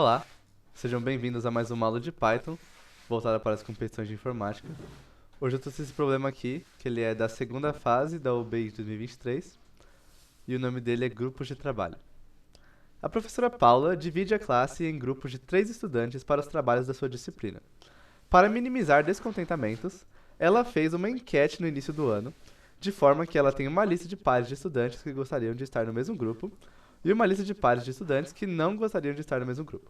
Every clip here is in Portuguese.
Olá, sejam bem-vindos a mais uma aula de Python, voltada para as competições de informática. Hoje eu trouxe esse problema aqui, que ele é da segunda fase da UBI de 2023, e o nome dele é Grupos de Trabalho. A professora Paula divide a classe em grupos de 3 estudantes para os trabalhos da sua disciplina. Para minimizar descontentamentos, ela fez uma enquete no início do ano, de forma que ela tem uma lista de pares de estudantes que gostariam de estar no mesmo grupo e uma lista de pares de estudantes que não gostariam de estar no mesmo grupo.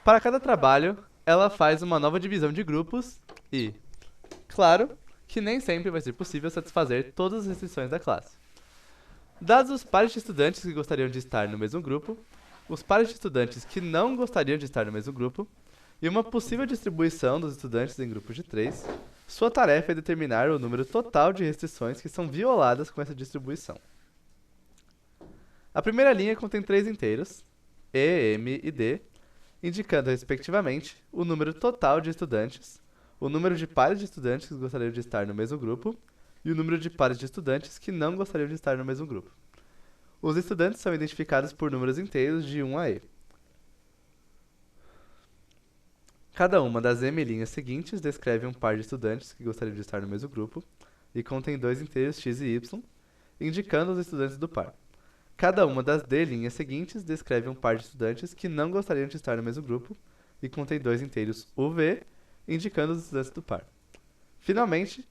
Para cada trabalho, ela faz uma nova divisão de grupos e, claro, que nem sempre vai ser possível satisfazer todas as restrições da classe. Dados os pares de estudantes que gostariam de estar no mesmo grupo, os pares de estudantes que não gostariam de estar no mesmo grupo, e uma possível distribuição dos estudantes em grupos de 3, sua tarefa é determinar o número total de restrições que são violadas com essa distribuição. A primeira linha contém 3 inteiros, E, M e D, indicando, respectivamente, o número total de estudantes, o número de pares de estudantes que gostariam de estar no mesmo grupo e o número de pares de estudantes que não gostariam de estar no mesmo grupo. Os estudantes são identificados por números inteiros de 1 a e. Cada uma das M linhas seguintes descreve um par de estudantes que gostariam de estar no mesmo grupo e contém 2 inteiros x e y, indicando os estudantes do par. Cada uma das D linhas seguintes descreve um par de estudantes que não gostariam de estar no mesmo grupo e contém 2 inteiros UV, indicando os estudantes do par. Finalmente,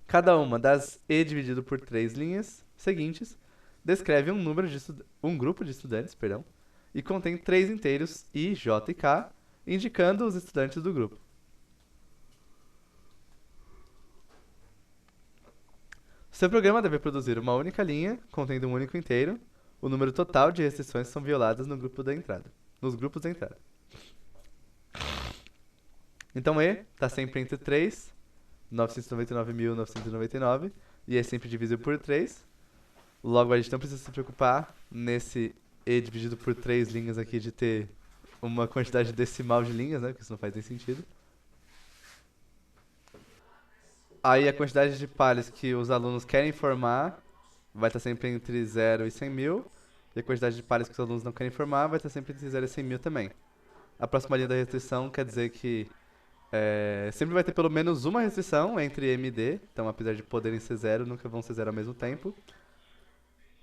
cada uma das E dividido por 3 linhas seguintes descreve um grupo de estudantes, e contém 3 inteiros I, J e K, indicando os estudantes do grupo. Seu programa deve produzir uma única linha, contendo um único inteiro. O número total de restrições são violadas no grupo da entrada, nos grupos da entrada. Então E está sempre entre 3, 999.999, e é sempre divisível por 3. Logo, a gente não precisa se preocupar nesse E dividido por 3 linhas aqui de ter uma quantidade decimal de linhas, né? Porque isso não faz nem sentido. Aí a quantidade de pares que os alunos querem formar vai estar sempre entre 0 e 100 mil. E a quantidade de pares que os alunos não querem formar vai estar sempre entre 0 e 100 mil também. A próxima linha da restrição quer dizer que sempre vai ter pelo menos uma restrição entre M e D. Então, apesar de poderem ser 0, nunca vão ser 0 ao mesmo tempo.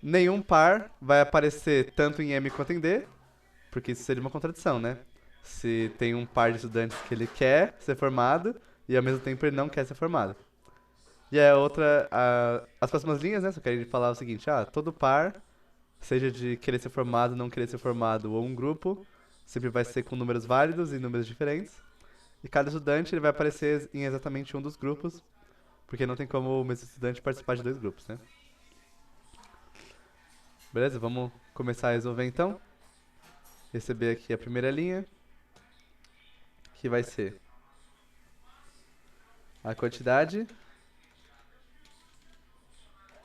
Nenhum par vai aparecer tanto em M quanto em D, porque isso seria uma contradição, né? Se tem um par de estudantes que ele quer ser formado e ao mesmo tempo ele não quer ser formado. E a outra, as próximas linhas, né, só querem falar o seguinte, todo par, seja de querer ser formado, não querer ser formado, ou um grupo, sempre vai ser com números válidos e números diferentes. E cada estudante ele vai aparecer em exatamente um dos grupos, porque não tem como o mesmo estudante participar de 2 grupos, né? Beleza, vamos começar a resolver então. Receber aqui a primeira linha, que vai ser a quantidade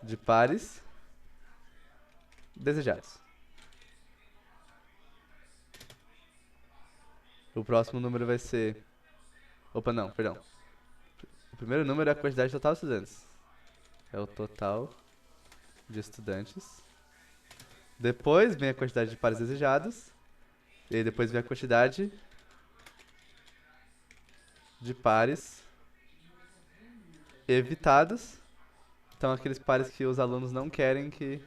de pares desejados. O próximo número vai ser... Opa, não, perdão. O primeiro número é a quantidade total de estudantes. É o total de estudantes. Depois vem a quantidade de pares desejados. E aí depois vem a quantidade de pares evitados. Então, aqueles pares que os alunos não querem que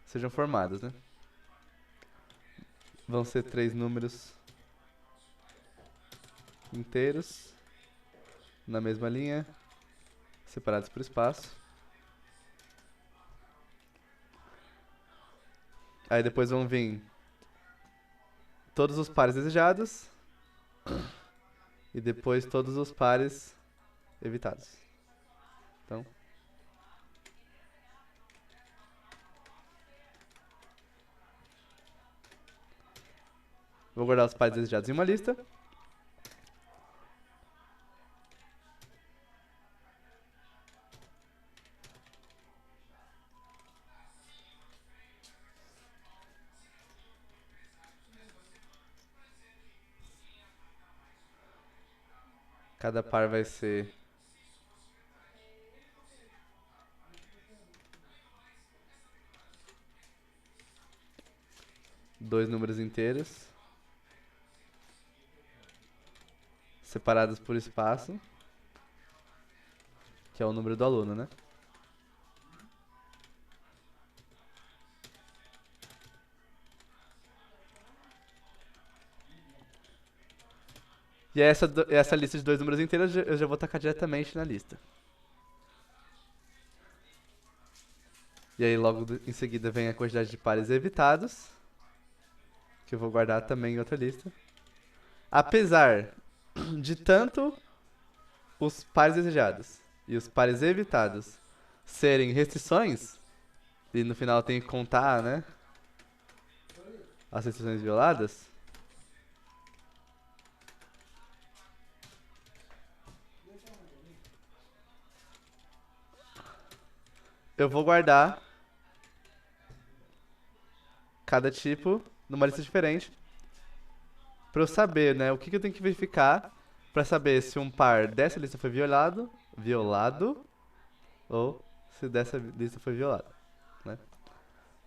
sejam formados, né? Vão ser 3 números inteiros na mesma linha, separados por espaço. Aí depois vão vir todos os pares desejados e depois todos os pares evitados. Então, vou guardar os pares desejados em uma lista. Cada par vai ser dois números inteiros separados por espaço, que é o número do aluno, né? E essa lista de dois números inteiros eu já vou tacar diretamente na lista. E aí logo em seguida vem a quantidade de pares evitados, que eu vou guardar também em outra lista. Apesar de tanto os pares desejados e os pares evitados serem restrições, e no final tem que contar, né, as restrições violadas, eu vou guardar cada tipo numa lista diferente pra eu saber, né, o que eu tenho que verificar pra saber se um par dessa lista foi violado, ou se dessa lista foi violado, né?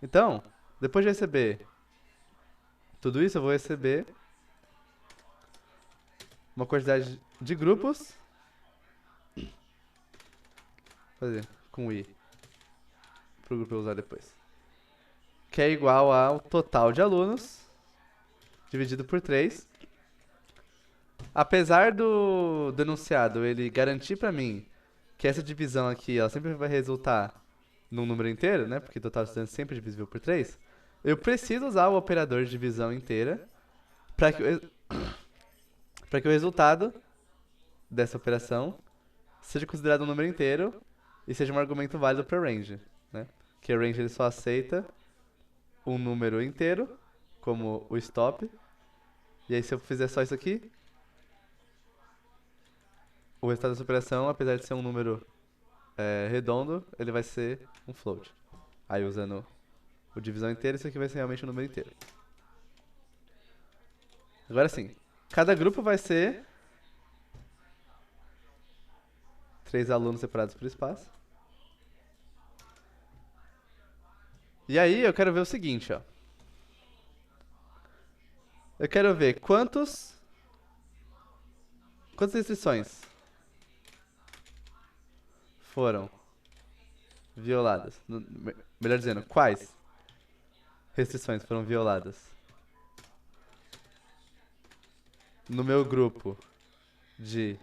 Então, depois de receber tudo isso, eu vou receber uma quantidade de grupos, fazer com i, pro grupo eu usar depois, que é igual ao total de alunos dividido por 3. Apesar do enunciado ele garantir pra mim que essa divisão aqui ela sempre vai resultar num número inteiro, né? Porque total de estudantes sempre é divisível por 3. Eu preciso usar o operador de divisão inteira para que, que o resultado dessa operação seja considerado um número inteiro e seja um argumento válido para range, né? Que o range ele só aceita um número inteiro, como o stop. E aí se eu fizer só isso aqui, o resultado dessa operação, apesar de ser um número redondo, ele vai ser um float. Aí usando o divisão inteira, isso aqui vai ser realmente um número inteiro. Agora sim, cada grupo vai ser 3 alunos separados por espaço. E aí eu quero ver o seguinte, ó. Eu quero ver quantas restrições foram violadas. Melhor dizendo, quais restrições foram violadas no meu grupo de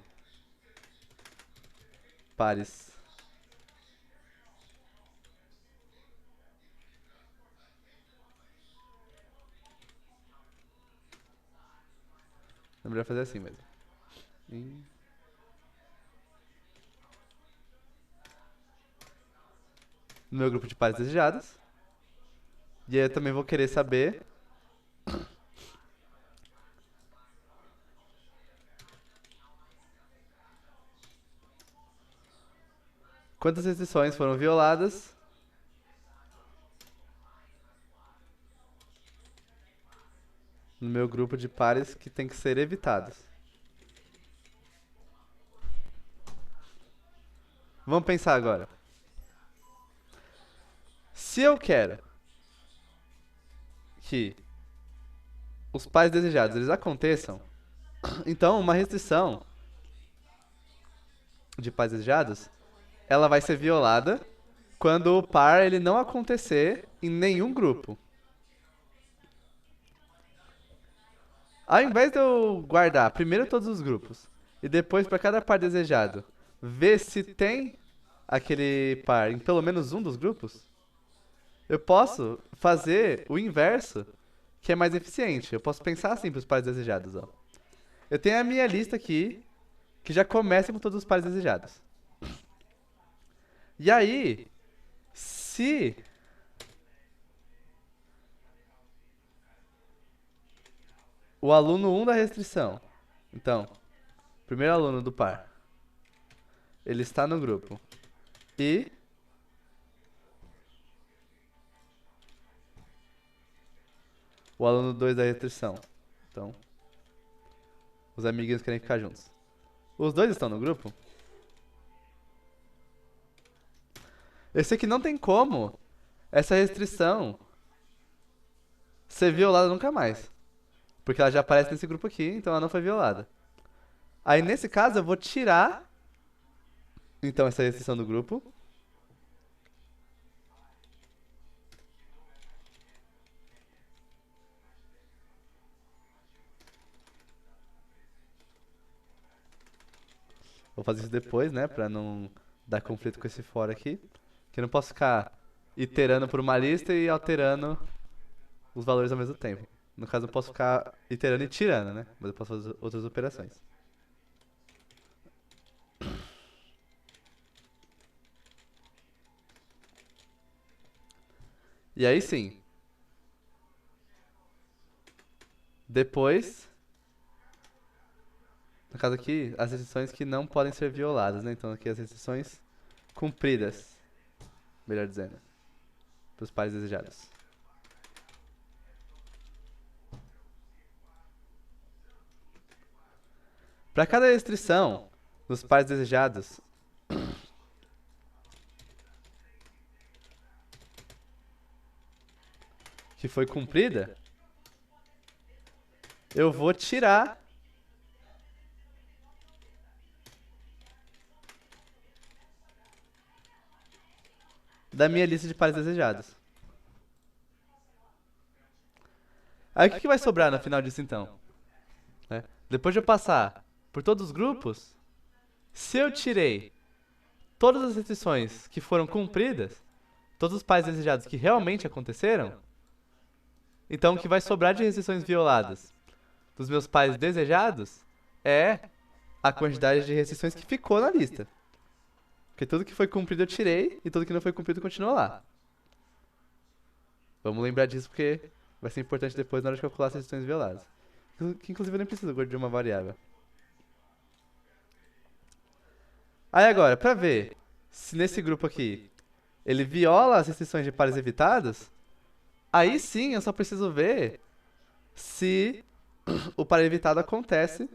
pares é melhor fazer assim mesmo. No meu grupo de pares desejados. E aí eu também vou querer saber quantas restrições foram violadas no meu grupo de pares que tem que ser evitados. Vamos pensar agora. Se eu quero que os pares desejados eles aconteçam, então uma restrição de pares desejados, ela vai ser violada quando o par ele não acontecer em nenhum grupo. Ao invés de eu guardar primeiro todos os grupos e depois para cada par desejado ver se tem aquele par em pelo menos um dos grupos, eu posso fazer o inverso, que é mais eficiente. Eu posso pensar assim para os pares desejados, ó. Eu tenho a minha lista aqui, que já começa com todos os pares desejados. E aí, se o aluno 1 da restrição, então, primeiro aluno do par, ele está no grupo, e o aluno 2 da restrição, então, os amiguinhos querem ficar juntos. Os dois estão no grupo? Eu sei que não tem como essa restrição ser violada nunca mais. Porque ela já aparece nesse grupo aqui, então ela não foi violada. Aí nesse caso eu vou tirar, então, essa restrição do grupo. Vou fazer isso depois, né, pra não dar conflito com esse for aqui. Que eu não posso ficar iterando por uma lista e alterando os valores ao mesmo tempo. No caso, eu posso ficar iterando e tirando, né? Mas eu posso fazer outras operações. E aí sim, depois, no caso aqui, as restrições que não podem ser violadas, né? Então aqui as restrições cumpridas, melhor dizendo, para os pares desejados. Para cada restrição dos pares desejados, que foi cumprida, eu vou tirar da minha lista de pares desejados. Aí o que vai sobrar no final disso então? Né? Depois de eu passar por todos os grupos, se eu tirei todas as restrições que foram cumpridas, todos os pares desejados que realmente aconteceram, então o que vai sobrar de restrições violadas dos meus pares desejados é a quantidade de restrições que ficou na lista. Porque tudo que foi cumprido eu tirei e tudo que não foi cumprido continua lá. Vamos lembrar disso porque vai ser importante depois na hora de calcular as restrições violadas. Que inclusive eu nem preciso agora de uma variável. Aí agora, pra ver se nesse grupo aqui ele viola as restrições de pares evitados, aí sim eu só preciso ver se o par evitado acontece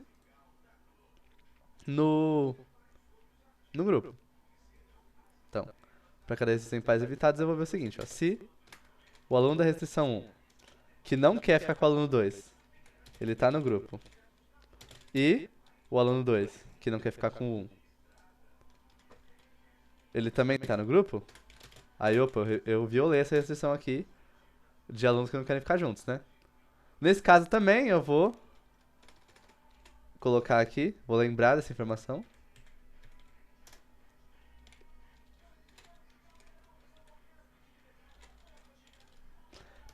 no, no grupo. Então, para cada restrição em pares evitados eu vou ver o seguinte, ó, se o aluno da restrição 1, que não quer ficar com o aluno 2, ele tá no grupo, e o aluno 2, que não quer ficar com o 1, ele também tá no grupo, aí opa, eu violei essa restrição aqui de alunos que não querem ficar juntos, né? Nesse caso também eu vou colocar aqui, vou lembrar dessa informação.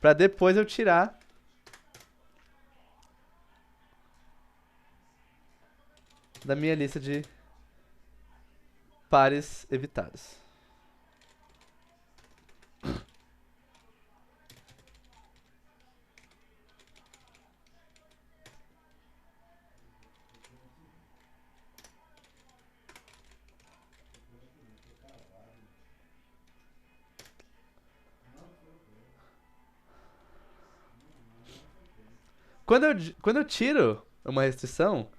Pra depois eu tirar da minha lista de pares evitados. Quando eu tiro uma restrição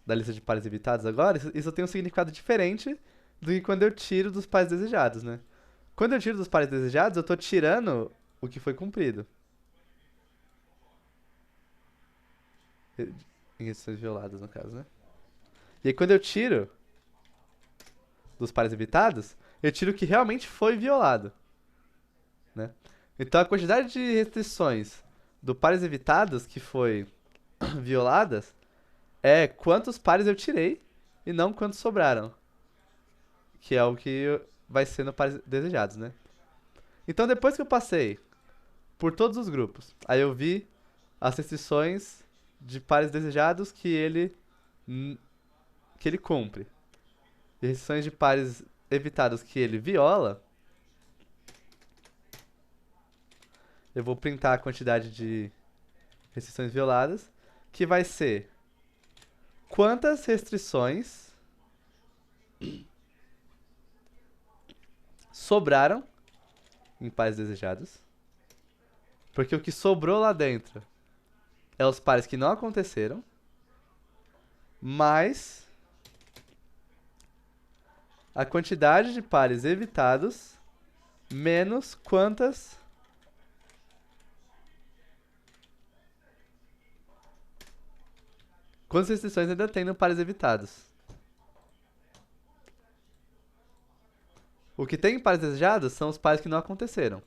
da lista de pares evitados agora, isso tem um significado diferente do que quando eu tiro dos pares desejados, né? Quando eu tiro dos pares desejados, eu tô tirando o que foi cumprido. Em restrições violadas, no caso, né? E aí quando eu tiro dos pares evitados, eu tiro o que realmente foi violado, né? Então a quantidade de restrições do pares evitados que foi violadas é quantos pares eu tirei e não quantos sobraram. Que é o que vai ser no pares desejados, né? Então depois que eu passei por todos os grupos, aí eu vi as restrições de pares desejados que ele cumpre. E restrições de pares evitados que ele viola, eu vou printar a quantidade de restrições violadas, que vai ser quantas restrições sobraram em pares desejados. Porque o que sobrou lá dentro é os pares que não aconteceram, mais a quantidade de pares evitados menos quantas Quantas restrições ainda tem no pares evitados? O que tem em pares desejados são os pares que não aconteceram.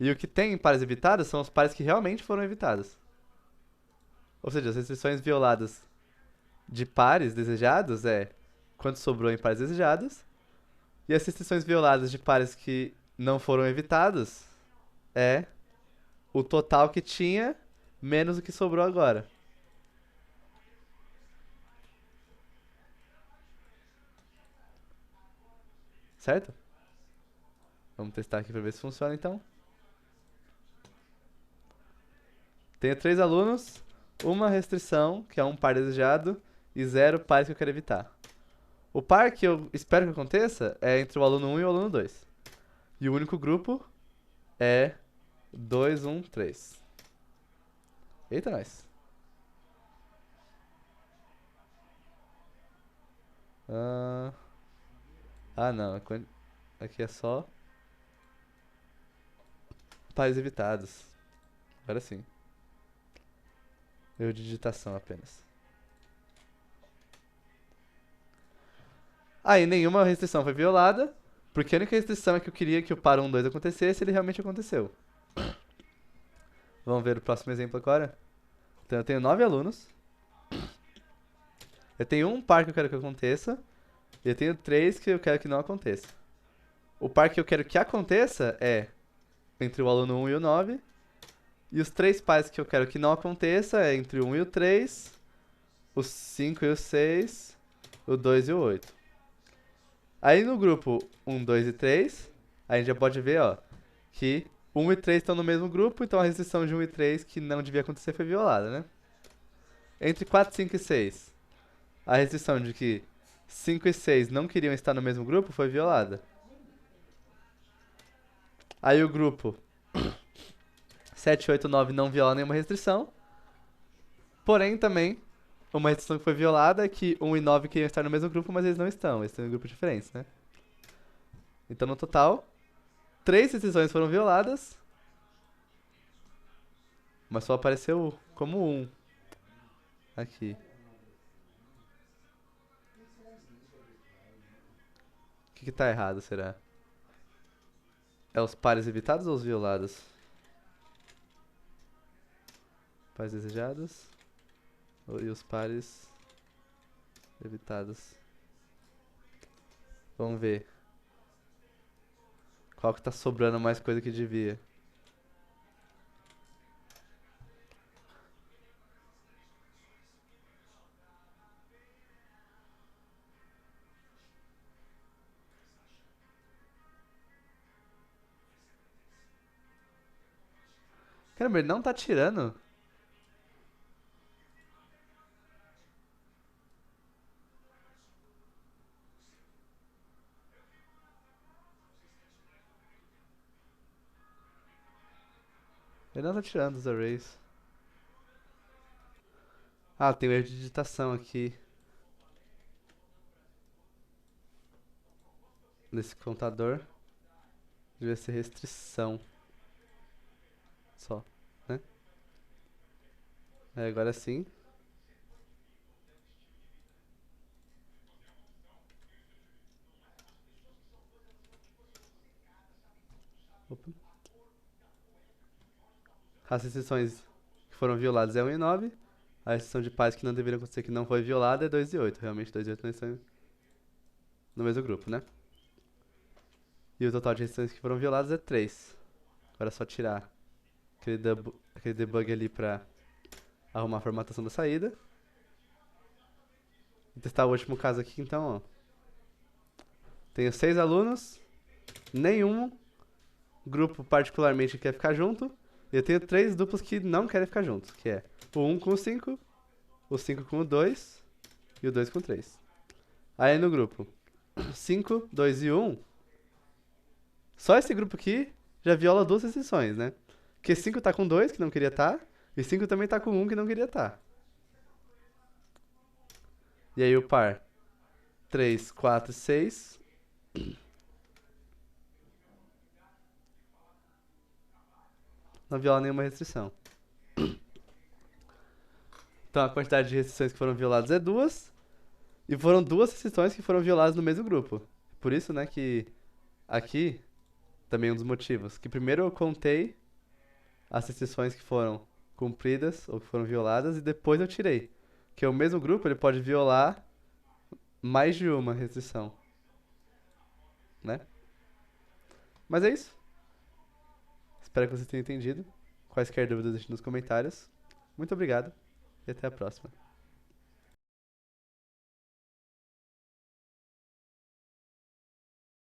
E o que tem em pares evitados são os pares que realmente foram evitados. Ou seja, as restrições violadas de pares desejados é quanto sobrou em pares desejados. E as restrições violadas de pares que não foram evitados é o total que tinha menos o que sobrou agora. Certo? Vamos testar aqui pra ver se funciona então. Tenho 3 alunos, uma restrição, que é um par desejado, e 0 pares que eu quero evitar. O par que eu espero que aconteça é entre o aluno 1 e o aluno 2. E o único grupo é 2, 1, 3. Eita, nós. Ah, não. Aqui é só pares evitados. Agora sim. Erro de digitação apenas. Aí nenhuma restrição foi violada, porque a única restrição é que eu queria que o par 1, 2 acontecesse e ele realmente aconteceu. Vamos ver o próximo exemplo agora? Então eu tenho 9 alunos. Eu tenho um par que eu quero que aconteça. E eu tenho 3 que eu quero que não aconteça. O par que eu quero que aconteça é entre o aluno 1 e o 9. E os 3 pares que eu quero que não aconteça é entre o 1 e o 3, o 5 e o 6, o 2 e o 8. Aí no grupo 1, 2 e 3, a gente já pode ver, ó, que 1 e 3 estão no mesmo grupo, então a restrição de 1 e 3 que não devia acontecer foi violada, né? Entre 4, 5 e 6, a restrição de que 5 e 6 não queriam estar no mesmo grupo foi violada. Aí o grupo 7, 8, 9 não viola nenhuma restrição. Porém, também, uma restrição que foi violada é que 1 e 9 queriam estar no mesmo grupo, mas eles não estão. Eles estão em grupos diferentes, né? Então, no total, 3 restrições foram violadas, mas só apareceu como 1 aqui. O que tá errado, será? É os pares evitados ou os violados? Pares desejados e os pares evitados. Vamos ver. Qual que tá sobrando mais coisa que devia? Caramba, ele não tá tirando. Ele não tá tirando os arrays. Ah, tem o erro de digitação aqui. Nesse contador. Devia ser restrição. Só, né? Agora sim. Opa. As restrições que foram violadas é 1 e 9. A restrição de pares que não deveriam acontecer que não foi violada é 2 e 8. Realmente 2 e 8 não estão no mesmo grupo, né? E o total de restrições que foram violadas é 3. Agora é só tirar aquele debug ali pra arrumar a formatação da saída. Vou testar o último caso aqui então, ó. Tenho 6 alunos, nenhum grupo particularmente quer ficar junto. E eu tenho 3 duplos que não querem ficar juntos, que é o 1 com o 5, o 5 com o 2 e o 2 com o 3. Aí no grupo 5, 2 e 1, só esse grupo aqui já viola 2 restrições, né? Porque 5 tá com 2, que não queria estar, e 5 também tá com 1, que não queria estar. E aí o par 3, 4 e 6 não viola nenhuma restrição. Então a quantidade de restrições que foram violadas é duas, e foram duas restrições que foram violadas no mesmo grupo. Por isso, né, que aqui também um dos motivos. Que primeiro eu contei as restrições que foram cumpridas ou que foram violadas e depois eu tirei. Que o mesmo grupo ele pode violar mais de uma restrição, né? Mas é isso. Espero que vocês tenham entendido. Quaisquer dúvidas deixem nos comentários. Muito obrigado e até a próxima.